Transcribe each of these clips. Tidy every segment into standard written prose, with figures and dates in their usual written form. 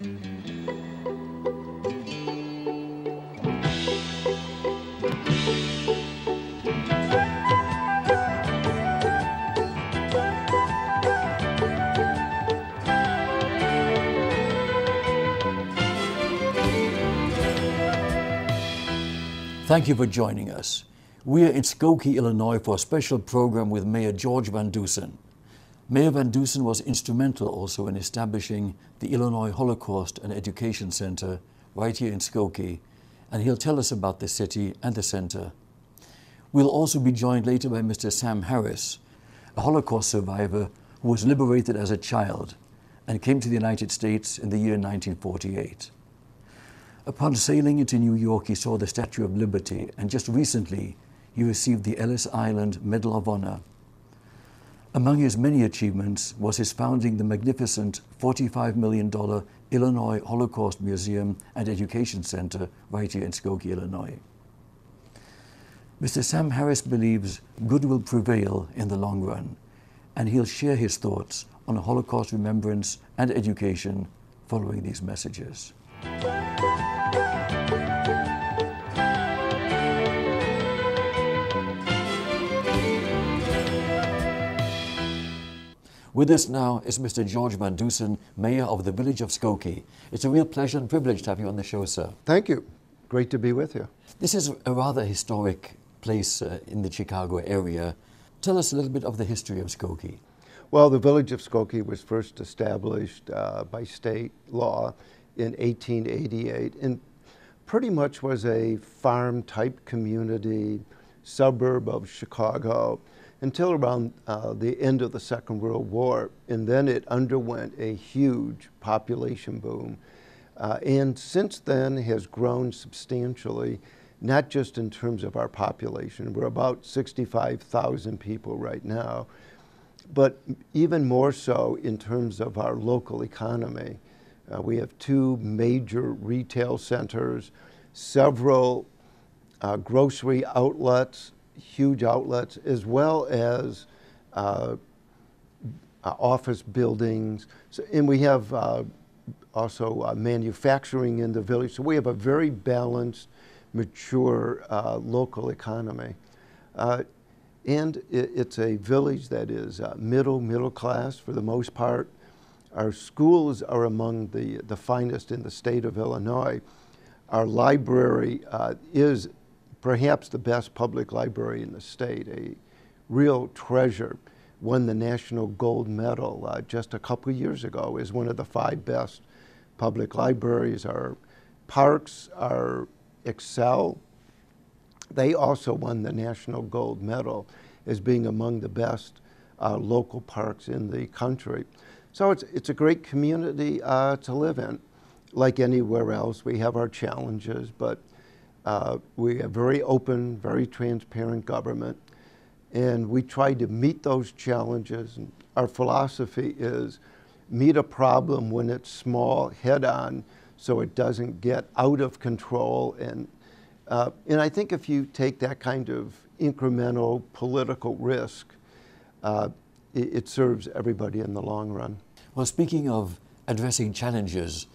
Thank you for joining us. We are in Skokie, Illinois for a special program with Mayor George Van Dusen. Mayor Van Dusen was instrumental also in establishing the Illinois Holocaust and Education Center right here in Skokie, and he'll tell us about the city and the center. We'll also be joined later by Mr. Sam Harris, a Holocaust survivor who was liberated as a child and came to the United States in the year 1948. Upon sailing into New York, he saw the Statue of Liberty, and just recently he received the Ellis Island Medal of Honor. Among his many achievements was his founding the magnificent $45 million Illinois Holocaust Museum and Education Center right here in Skokie, Illinois. Mr. Sam Harris believes good will prevail in the long run, and he'll share his thoughts on Holocaust remembrance and education following these messages. With us now is Mr. George Van Dusen, Mayor of the village of Skokie. It's a real pleasure and privilege to have you on the show, sir. Thank you. Great to be with you. This is a rather historic place in the Chicago area. Tell us a little bit of the history of Skokie. Well, the village of Skokie was first established by state law in 1888 and pretty much was a farm-type community, suburb of Chicago, until around the end of the Second World War, and then it underwent a huge population boom. And since then has grown substantially, not just in terms of our population. We're about 65,000 people right now, but even more so in terms of our local economy. We have two major retail centers, several grocery outlets, huge outlets, as well as office buildings. So, and we have also manufacturing in the village. So we have a very balanced, mature local economy. And it's a village that is middle class for the most part. Our schools are among the finest in the state of Illinois. Our library is perhaps the best public library in the state, a real treasure. Won the National Gold Medal just a couple years ago as one of the 5 best public libraries. Our parks are excel. They also won the National Gold Medal as being among the best local parks in the country. So it's a great community to live in. Like anywhere else, we have our challenges, but we have very open, very transparent government, and we try to meet those challenges. And our philosophy is meet a problem when it's small, head on, so it doesn't get out of control. And I think if you take that kind of incremental political risk, it serves everybody in the long run. Well, speaking of addressing challenges,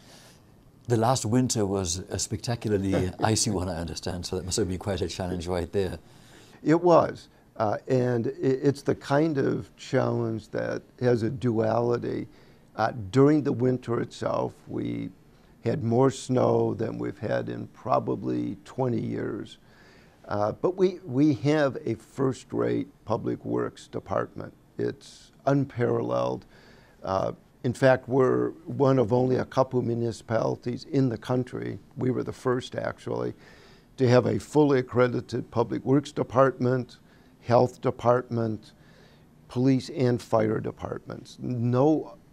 the last winter was a spectacularly icy one, I understand, so that must have been quite a challenge right there. It was, and it's the kind of challenge that has a duality. During the winter itself, we had more snow than we've had in probably 20 years. But we have a first-rate public works department. It's unparalleled. In fact, we're one of only a couple municipalities in the country, we were the first actually, to have a fully accredited public works department, health department, police and fire departments.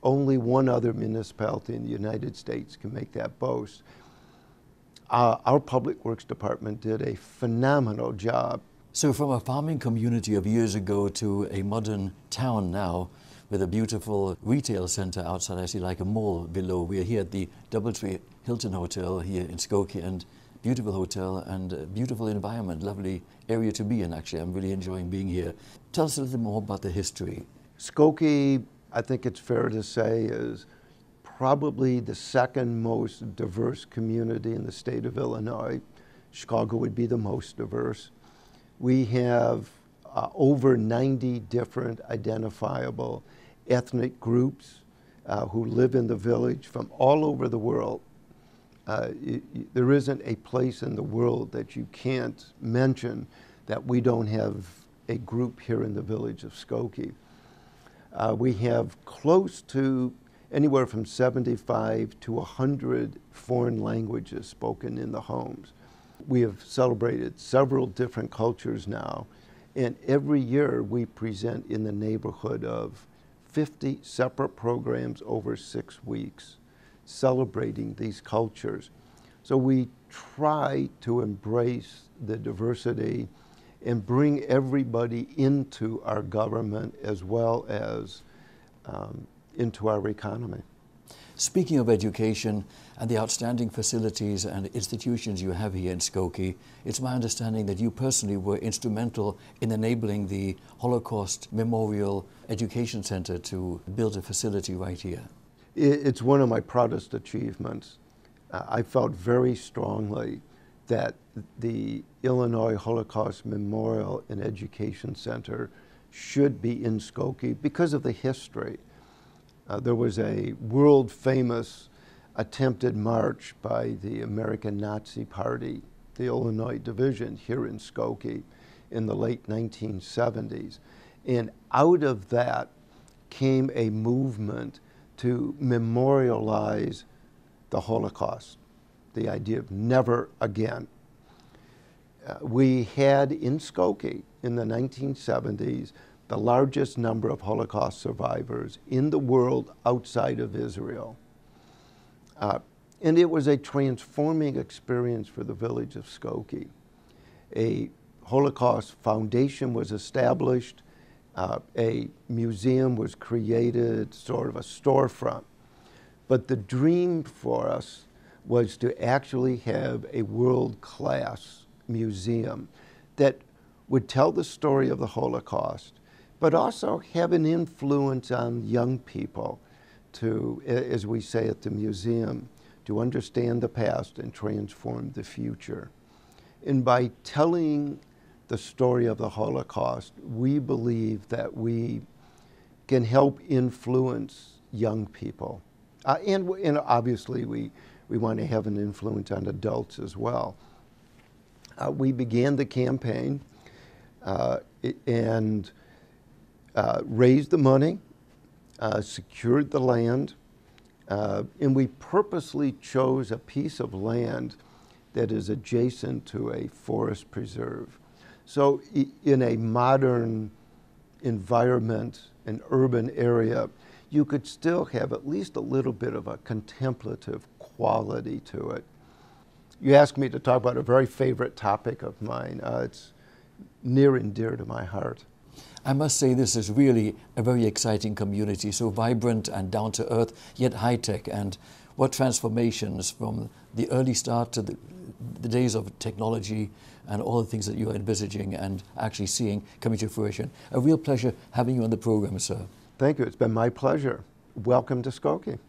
Only one other municipality in the United States can make that boast. Our public works department did a phenomenal job. So from a farming community of years ago to a modern town now, with a beautiful retail center outside, I see like a mall below. We're here at the Doubletree Hiton Hotel here in Skokie, and beautiful hotel and beautiful environment, lovely area to be in actually. I'm really enjoying being here. Tell us a little more about the history. Skokie, I think it's fair to say, is probably the second most diverse community in the state of Illinois. Chicago would be the most diverse. We have over 90 different identifiable ethnic groups who live in the village from all over the world. There isn't a place in the world that you can't mention that we don't have a group here in the village of Skokie. We have close to anywhere from 75 to 100 foreign languages spoken in the homes. We have celebrated several different cultures now, and every year we present in the neighborhood of 50 separate programs over 6 weeks celebrating these cultures. So we try to embrace the diversity and bring everybody into our government as well as into our economy. Speaking of education and the outstanding facilities and institutions you have here in Skokie, it's my understanding that you personally were instrumental in enabling the Holocaust Memorial Education Center to build a facility right here. It's one of my proudest achievements. I felt very strongly that the Illinois Holocaust Memorial and Education Center should be in Skokie because of the history. There was a world-famous attempted march by the American Nazi Party, the Illinois Division, here in Skokie in the late 1970s. And out of that came a movement to memorialize the Holocaust, the idea of never again. We had in Skokie in the 1970s the largest number of Holocaust survivors in the world outside of Israel. And it was a transforming experience for the village of Skokie. A Holocaust Foundation was established, a museum was created, sort of a storefront. But the dream for us was to actually have a world-class museum that would tell the story of the Holocaust, but also have an influence on young people to, as we say at the museum, to understand the past and transform the future. And by telling the story of the Holocaust, we believe that we can help influence young people. And obviously we want to have an influence on adults as well. We began the campaign and raised the money, secured the land, and we purposely chose a piece of land that is adjacent to a forest preserve. So in a modern environment, an urban area, you could still have at least a little bit of a contemplative quality to it. You asked me to talk about a very favorite topic of mine. It's near and dear to my heart. I must say this is really a very exciting community, so vibrant and down to earth, yet high tech. And what transformations from the early start to the days of technology and all the things that you are envisaging and actually seeing coming to fruition. A real pleasure having you on the program, sir. Thank you. It's been my pleasure. Welcome to Skokie.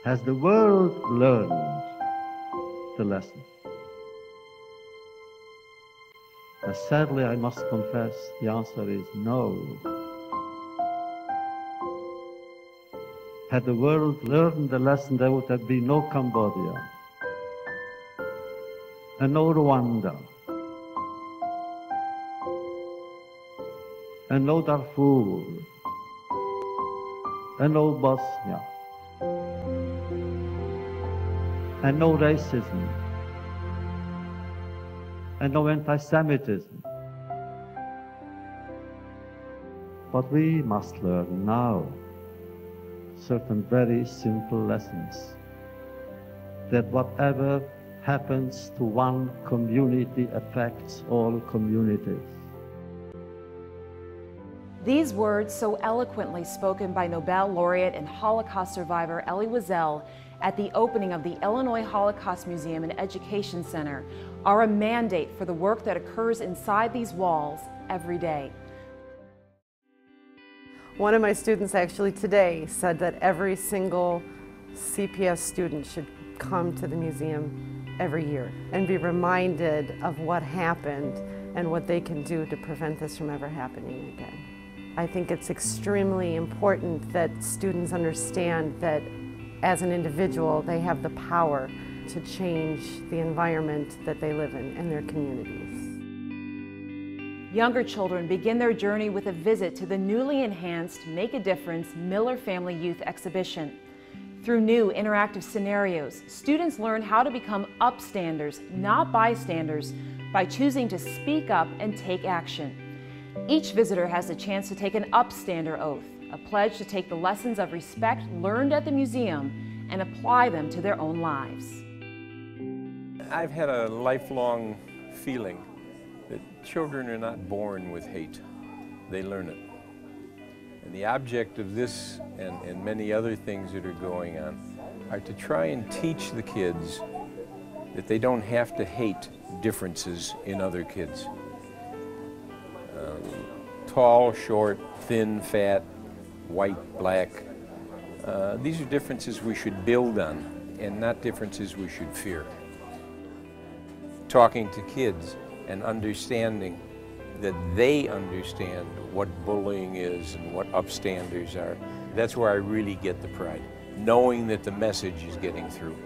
Has the world learned the lesson? Sadly, I must confess, the answer is no. Had the world learned the lesson, there would have been no Cambodia, and no Rwanda, and no Darfur, and no Bosnia, and no racism, and no anti-Semitism. But we must learn now certain very simple lessons, that whatever happens to one community affects all communities. These words, so eloquently spoken by Nobel laureate and Holocaust survivor Elie Wiesel at the opening of the Illinois Holocaust Museum and Education Center, are a mandate for the work that occurs inside these walls every day. One of my students actually today said that every single CPS student should come to the museum every year and be reminded of what happened and what they can do to prevent this from ever happening again. I think it's extremely important that students understand that as an individual, they have the power to change the environment that they live in their communities. Younger children begin their journey with a visit to the newly enhanced Make a Difference Miller Family Youth Exhibition. Through new interactive scenarios, students learn how to become upstanders, not bystanders, by choosing to speak up and take action. Each visitor has the chance to take an upstander oath, a pledge to take the lessons of respect learned at the museum and apply them to their own lives. I've had a lifelong feeling that children are not born with hate, they learn it. And the object of this and many other things that are going on are to try and teach the kids that they don't have to hate differences in other kids. Tall, short, thin, fat, white, black. These are differences we should build on and not differences we should fear. Talking to kids and understanding that they understand what bullying is and what upstanders are. That's where I really get the pride, knowing that the message is getting through.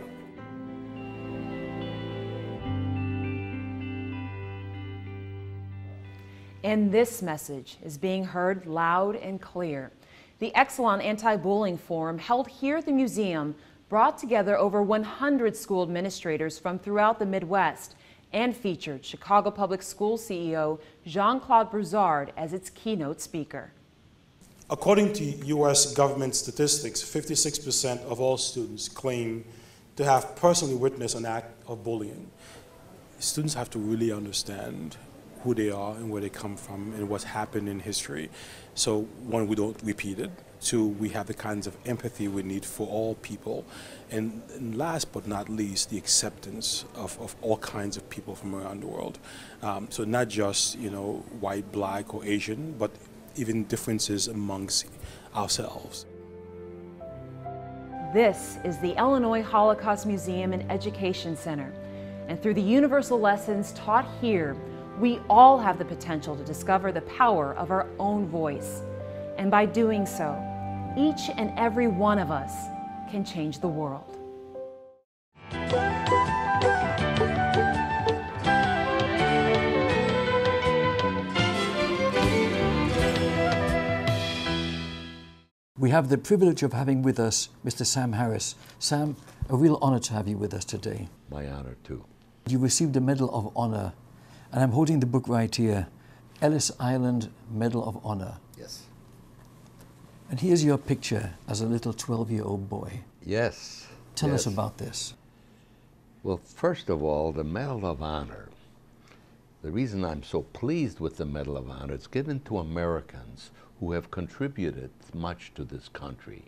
And this message is being heard loud and clear. The Exelon Anti-Bullying Forum, held here at the museum, brought together over 100 school administrators from throughout the Midwest and featured Chicago Public Schools CEO Jean-Claude Broussard as its keynote speaker. According to U.S. government statistics, 56% of all students claim to have personally witnessed an act of bullying. Students have to really understand who they are and where they come from and what's happened in history. So one, we don't repeat it. Two, we have the kinds of empathy we need for all people. And last but not least, the acceptance of all kinds of people from around the world. So not just, white, black, or Asian, but even differences amongst ourselves. This is the Illinois Holocaust Museum and Education Center. And through the universal lessons taught here, we all have the potential to discover the power of our own voice. And by doing so, each and every one of us can change the world. We have the privilege of having with us Mr. Sam Harris. Sam, a real honor to have you with us today. My honor, too. You received a Medal of Honor, and I'm holding the book right here, Ellis Island Medal of Honor. Yes. And here's your picture as a little 12-year-old boy. Yes. Tell us about this. Well, first of all, the Medal of Honor. The reason I'm so pleased with the Medal of Honor, it's given to Americans who have contributed much to this country,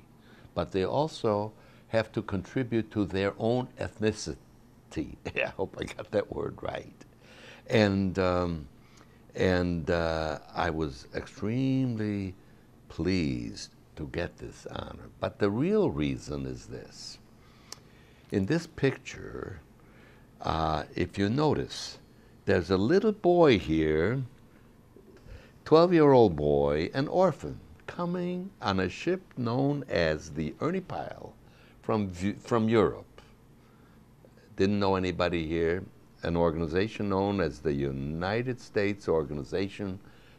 but they also have to contribute to their own ethnicity. I hope I got that word right. And I was extremely pleased to get this honor. But the real reason is this. In this picture, if you notice, there's a little boy here, 12-year-old boy, an orphan, coming on a ship known as the Ernie Pyle from Europe. Didn't know anybody here. An organization known as the United States Organization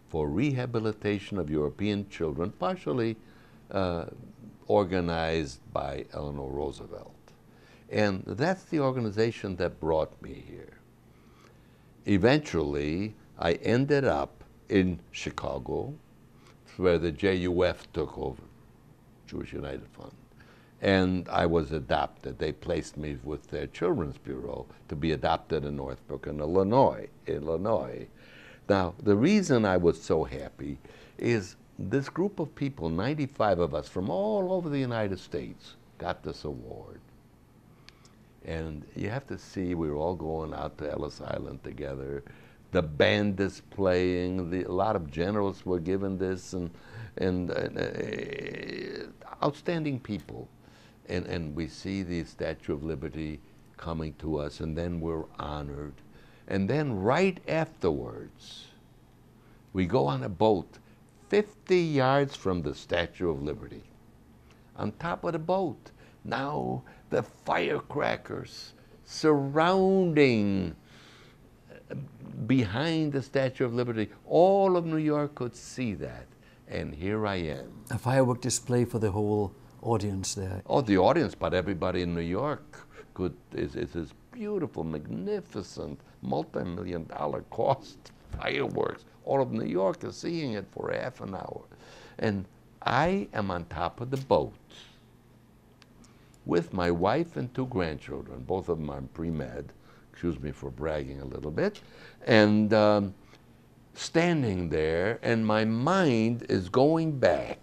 for Rehabilitation of European Children, partially organized by Eleanor Roosevelt. And that's the organization that brought me here. Eventually, I ended up in Chicago, where the JUF took over, Jewish United Fund. And I was adopted. They placed me with their Children's Bureau to be adopted in Northbrook, in Illinois. Now, the reason I was so happy is this group of people, 95 of us from all over the United States, got this award. And you have to see, we were all going out to Ellis Island together. The band is playing, a lot of generals were given this, and and outstanding people. And we see the Statue of Liberty coming to us, and then we're honored. And then right afterwards, we go on a boat 50 yards from the Statue of Liberty. On top of the boat, now the firecrackers surrounding behind the Statue of Liberty. All of New York could see that. And here I am. A firework display for the whole audience there. Oh, the audience, but everybody in New York is this beautiful, magnificent, multi-million-dollar cost fireworks. All of New York is seeing it for half an hour. And I am on top of the boat with my wife and 2 grandchildren. Both of them are pre-med. Excuse me for bragging a little bit. And standing there, and my mind is going back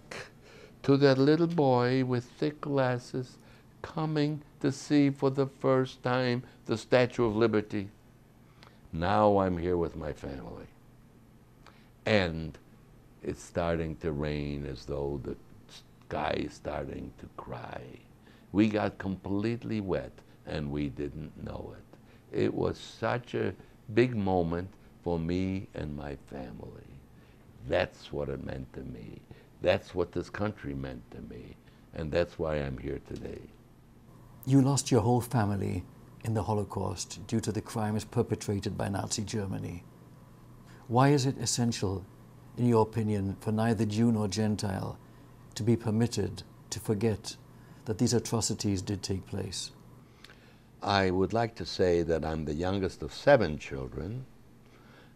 to that little boy with thick glasses coming to see for the first time the Statue of Liberty. Now I'm here with my family. And it's starting to rain as though the sky is starting to cry. We got completely wet and we didn't know it. It was such a big moment for me and my family. That's what it meant to me. That's what this country meant to me. And that's why I'm here today. You lost your whole family in the Holocaust due to the crimes perpetrated by Nazi Germany. Why is it essential, in your opinion, for neither Jew nor Gentile to be permitted to forget that these atrocities did take place? I would like to say that I'm the youngest of 7 children,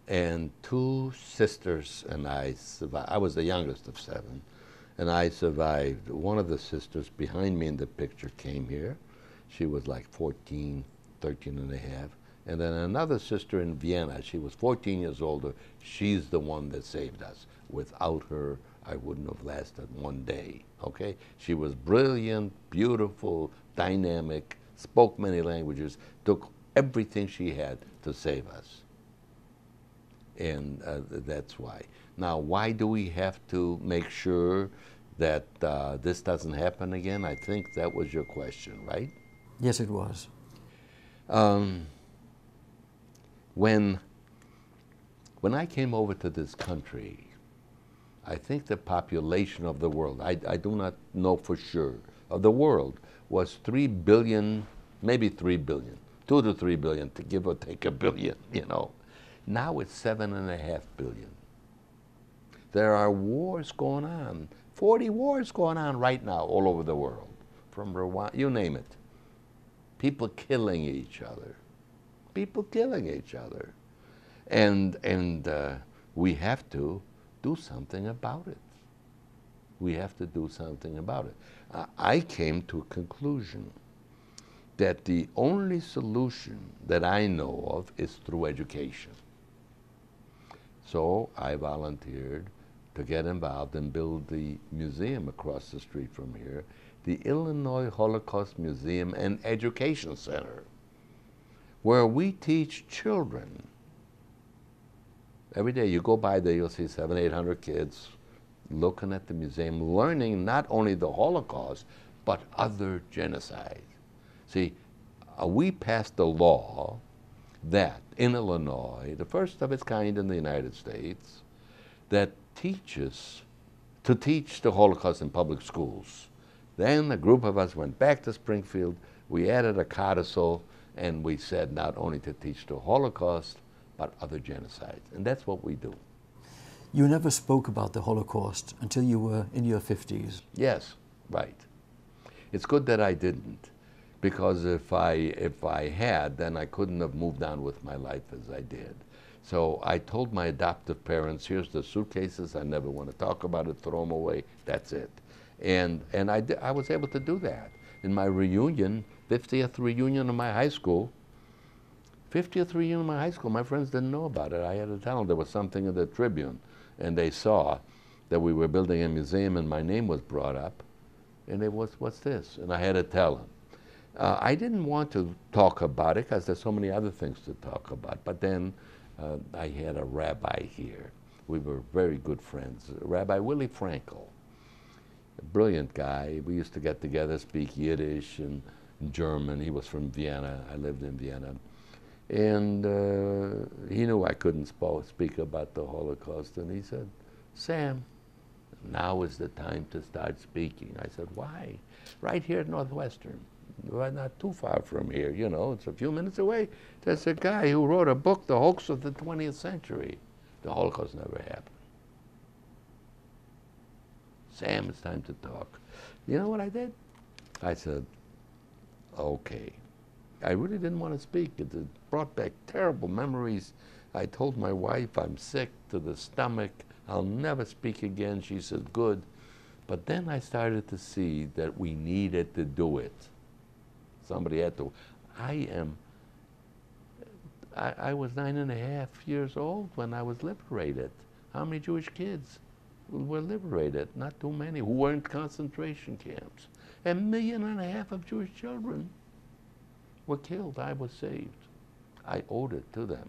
and 2 sisters and I survived. I was the youngest of 7, and I survived. One of the sisters behind me in the picture came here. She was like 14, 13 and a half. And then another sister in Vienna, she was 14 years older. She's the one that saved us. Without her, I wouldn't have lasted 1 day, okay? She was brilliant, beautiful, dynamic, spoke many languages, took everything she had to save us. And that's why. Now, why do we have to make sure that this doesn't happen again? I think that was your question, right? Yes, it was. When I came over to this country, I think the population of the world, I do not know for sure, of the world was 3 billion, maybe 3 billion, 2 to 3 billion, to give or take a billion, you know. Now it's 7.5 billion. There are wars going on, 40 wars going on right now all over the world, from Rwanda, you name it. People killing each other. People killing each other. And we have to do something about it. We have to do something about it. I came to a conclusion that the only solution that I know of is through education. So I volunteered to get involved and build the museum across the street from here, the Illinois Holocaust Museum and Education Center, where we teach children. Every day you go by there, you'll see 700, 800 kids looking at the museum, learning not only the Holocaust, but other genocides. See, we passed a law that in Illinois, the first of its kind in the United States, that teaches to teach the Holocaust in public schools. Then a group of us went back to Springfield, we added a codicil, and we said not only to teach the Holocaust, but other genocides. And that's what we do. You never spoke about the Holocaust until you were in your 50s. Yes, right. It's good that I didn't, because if I had, then I couldn't have moved on with my life as I did. So I told my adoptive parents, here's the suitcases, I never want to talk about it, throw them away, that's it. And I was able to do that. In my reunion, 50th reunion of my high school, my friends didn't know about it. I had to tell them there was something in the Tribune, and they saw that we were building a museum and my name was brought up, and they was, what's this? And I had to tell them. I didn't want to talk about it because there's so many other things to talk about, but then I had a rabbi here We were very good friends. Rabbi Willie Frankel, a brilliant guy. We used to get together, speak Yiddish and German. He was from Vienna. I lived in Vienna. And he knew I couldn't speak about the Holocaust, and he said, Sam, now is the time to start speaking. I said, why? Right here at Northwestern. We're not too far from here, you know, it's a few minutes away. There's a guy who wrote a book, The Hoax of the 20th Century. The Holocaust never happened. Sam, it's time to talk. You know what I did? I said, okay. I really didn't want to speak. It brought back terrible memories. I told my wife I'm sick to the stomach. I'll never speak again. She said, good. But then I started to see that we needed to do it. Somebody had to. I was 9.5 years old when I was liberated. How many Jewish kids were liberated? Not too many, who weren't concentration camps. And 1.5 million of Jewish children were killed. I was saved. I owed it to them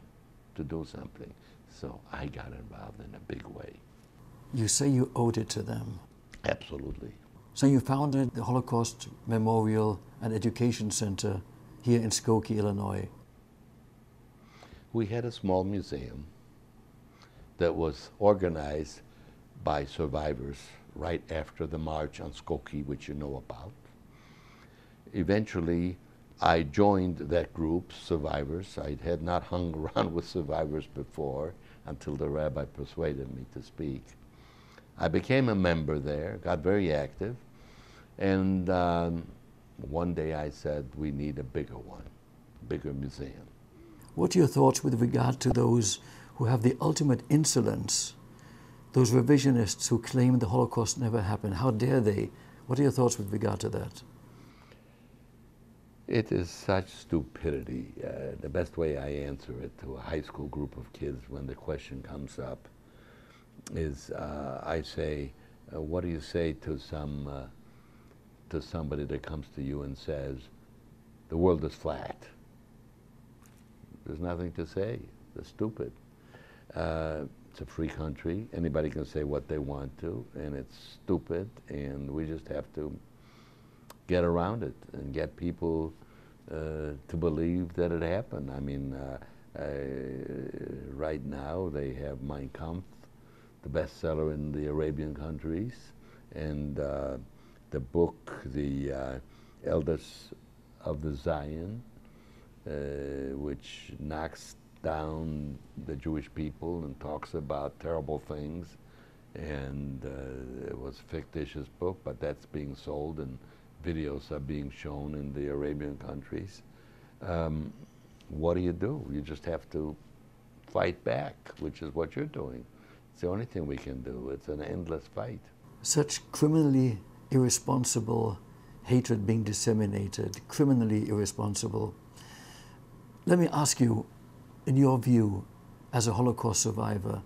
to do something. So I got involved in a big way. You say you owed it to them. Absolutely. So you founded the Holocaust Memorial and Education Center here in Skokie, Illinois. We had a small museum that was organized by survivors right after the march on Skokie, which you know about. Eventually, I joined that group, survivors. I had not hung around with survivors before until the rabbi persuaded me to speak. I became a member there, got very active, and one day I said, we need a bigger one, bigger museum. What are your thoughts with regard to those who have the ultimate insolence, those revisionists who claim the Holocaust never happened? How dare they? What are your thoughts with regard to that? It is such stupidity. The best way I answer it to a high school group of kids when the question comes up is I say, what do you say to somebody that comes to you and says, the world is flat? There's nothing to say. They're stupid. It's a free country. Anybody can say what they want to, and it's stupid, and we just have to get around it and get people to believe that it happened. I mean, right now they have Mein Kampf, the bestseller in the Arabian countries, and the book, The Elders of the Zion, which knocks down the Jewish people and talks about terrible things. And it was a fictitious book, but that's being sold and videos are being shown in the Arabian countries. What do? You just have to fight back, which is what you're doing. It's the only thing we can do. It's an endless fight. Such criminally irresponsible hatred being disseminated, criminally irresponsible. Let me ask you, in your view, as a Holocaust survivor,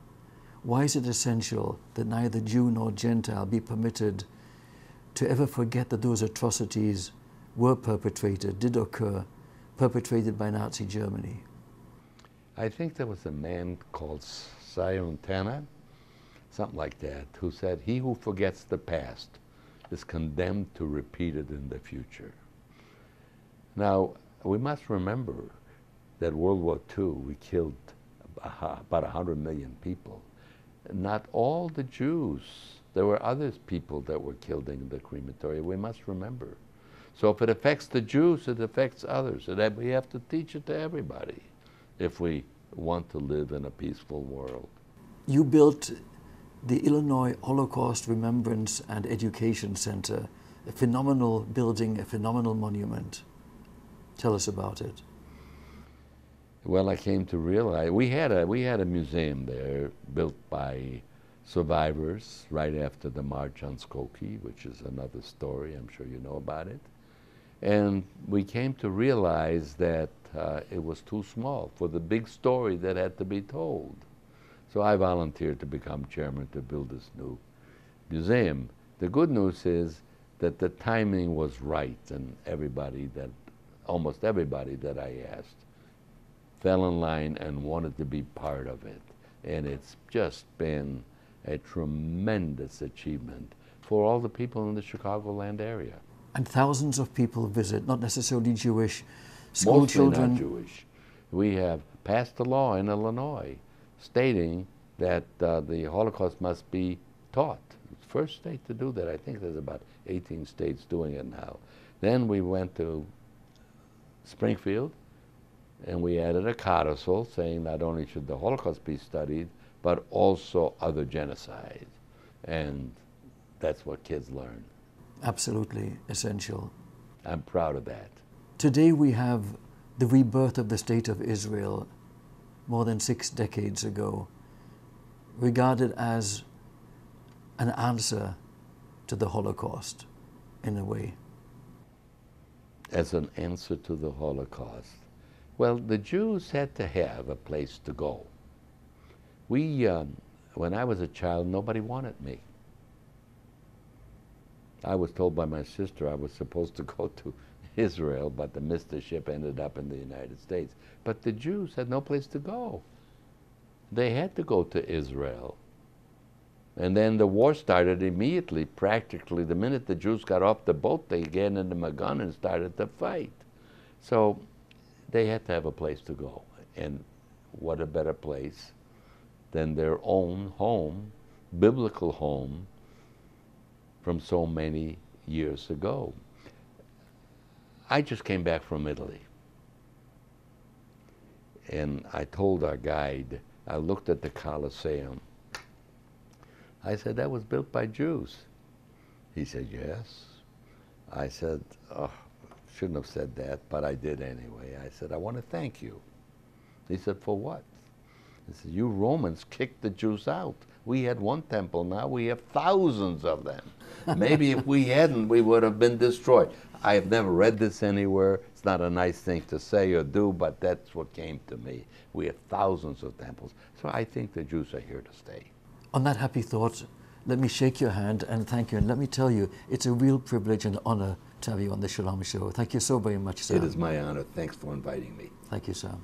why is it essential that neither Jew nor Gentile be permitted to ever forget that those atrocities were perpetrated, did occur, perpetrated by Nazi Germany? I think there was a man called Sion Tanner, something like that, who said, he who forgets the past is condemned to repeat it in the future. Now, we must remember that World War II, we killed about 100 million people. Not all the Jews. There were other people that were killed in the crematory, we must remember. So if it affects the Jews, it affects others. And we have to teach it to everybody if we want to live in a peaceful world. You built the Illinois Holocaust Remembrance and Education Center, a phenomenal building, a phenomenal monument. Tell us about it. Well, I came to realize we had a museum there built by survivors right after the march on Skokie, which is another story. I'm sure you know about it. And we came to realize that it was too small for the big story that had to be told. So I volunteered to become chairman to build this new museum. The good news is that the timing was right, and almost everybody that I asked fell in line and wanted to be part of it. And it's just been a tremendous achievement for all the people in the Chicagoland area. And thousands of people visit, not necessarily Jewish, school Mostly children. not Jewish. We have passed a law in Illinois stating that the Holocaust must be taught. First state to do that. I think there's about 18 states doing it now. Then we went to Springfield, and we added a codicil saying not only should the Holocaust be studied, but also other genocides. And that's what kids learn. Absolutely essential. I'm proud of that. Today we have the rebirth of the State of Israel more than 6 decades ago, regarded as an answer to the Holocaust, in a way. As an answer to the Holocaust. Well, the Jews had to have a place to go. When I was a child, nobody wanted me. I was told by my sister I was supposed to go to Israel, but the Mister ship ended up in the United States. But the Jews had no place to go. They had to go to Israel. And then the war started immediately, practically. The minute the Jews got off the boat, they handed them a gun and started to fight. So they had to have a place to go. And what a better place than their own home, biblical home, from so many years ago. I just came back from Italy. And I told our guide, I looked at the Colosseum. I said, that was built by Jews. He said, yes. I said, oh, shouldn't have said that, but I did anyway. I said, I want to thank you. He said, for what? He said, you Romans kicked the Jews out. We had one temple, now we have thousands of them. Maybe if we hadn't, we would have been destroyed. I have never read this anywhere. It's not a nice thing to say or do, but that's what came to me. We have thousands of temples. So I think the Jews are here to stay. On that happy thought, let me shake your hand and thank you. And let me tell you, it's a real privilege and honor to have you on the Shalom Show. Thank you so very much, Sam. It is my honor. Thanks for inviting me. Thank you, Sam.